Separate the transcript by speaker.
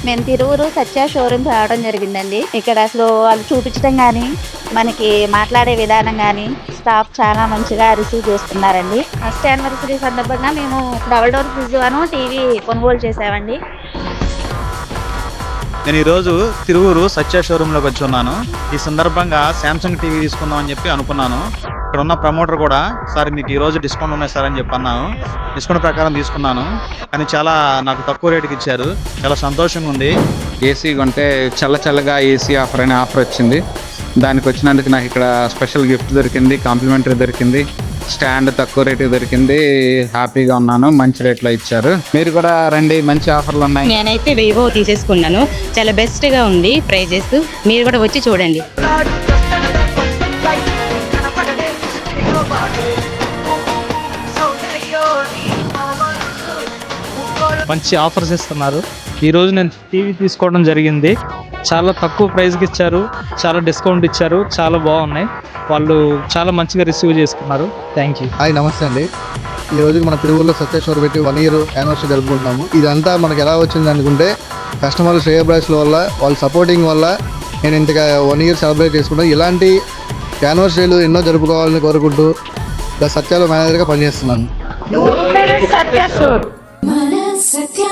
Speaker 1: మేము తిరువురు సత్య షోరూమ్ రావడం జరిగిందండి. ఇక్కడ అసలు వాళ్ళు చూపించడం కానీ, మనకి మాట్లాడే విధానం కానీ, స్టాఫ్ చాలా మంచిగా రిసీవ్ చేస్తున్నారండి. ఫస్ట్ యానివర్సరీ సందర్భంగా మేము డబల్ డోర్ ఫ్రిడ్జ్ టీవీ కొనుగోలు చేసామండి.
Speaker 2: నేను ఈరోజు తిరువురు సత్య షోరూంలోకి వచ్చి ఉన్నాను. ఈ సందర్భంగా శాంసంగ్ టీవీ తీసుకుందాం అని చెప్పి అనుకున్నాను. ఇక్కడ ఉన్న ప్రమోటర్ కూడా సార్ మీకు ఈరోజు డిస్కౌంట్ ఉన్నాయి సార్ అని చెప్పి అన్నాను. డిస్కౌంట్ ప్రకారం తీసుకున్నాను, కానీ చాలా నాకు తక్కువ రేటుకి ఇచ్చారు. చాలా సంతోషంగా ఉంది.
Speaker 3: ఏసీ కొంటే చల్లగా ఏసీ ఆఫర్ అనే ఆఫర్ వచ్చింది. దానికి వచ్చినందుకు నాకు ఇక్కడ స్పెషల్ గిఫ్ట్ దొరికింది, కాంప్లిమెంటరీ దొరికింది, స్టాండ్ తక్కువ రేటు దొరికింది. హ్యాపీగా ఉన్నాను. మంచి రేట్లో ఇచ్చారు. మీరు కూడా రండి, మంచి ఆఫర్లు ఉన్నాయి.
Speaker 4: నేనైతే వివో తీసేసుకున్నాను. చాలా బెస్ట్గా ఉంది ప్రైజెస్. మీరు కూడా వచ్చి చూడండి.
Speaker 5: మంచి ఆఫర్స్ ఇస్తున్నారు. ఈరోజు నేను టీవీ తీసుకోవడం జరిగింది. చాలా తక్కువ ప్రైస్కి ఇచ్చారు, చాలా డిస్కౌంట్ ఇచ్చారు, చాలా బాగున్నాయి. వాళ్ళు చాలా మంచిగా రిసీవ్ చేసుకున్నారు. Thank you.
Speaker 6: హాయ్, నమస్తే అండి. ఈ రోజు మన తిరువురులో సత్యేశ్వర్ పెట్టి 1 year యానివర్సరీ జరుపుకుంటున్నాము. ఇదంతా మనకు ఎలా వచ్చింది అనుకుంటే కస్టమర్ శ్రేయ బ్రాస్ల వల్ల, వాళ్ళ సపోర్టింగ్ వల్ల నేను ఇంతగా 1 year సెలబ్రేట్ చేసుకుంటాను. ఇలాంటి యానివర్సరీలు ఎన్నో జరుపుకోవాలని కోరుకుంటూ సత్యాలో మేనేజర్గా పనిచేస్తున్నాను.
Speaker 7: సత్య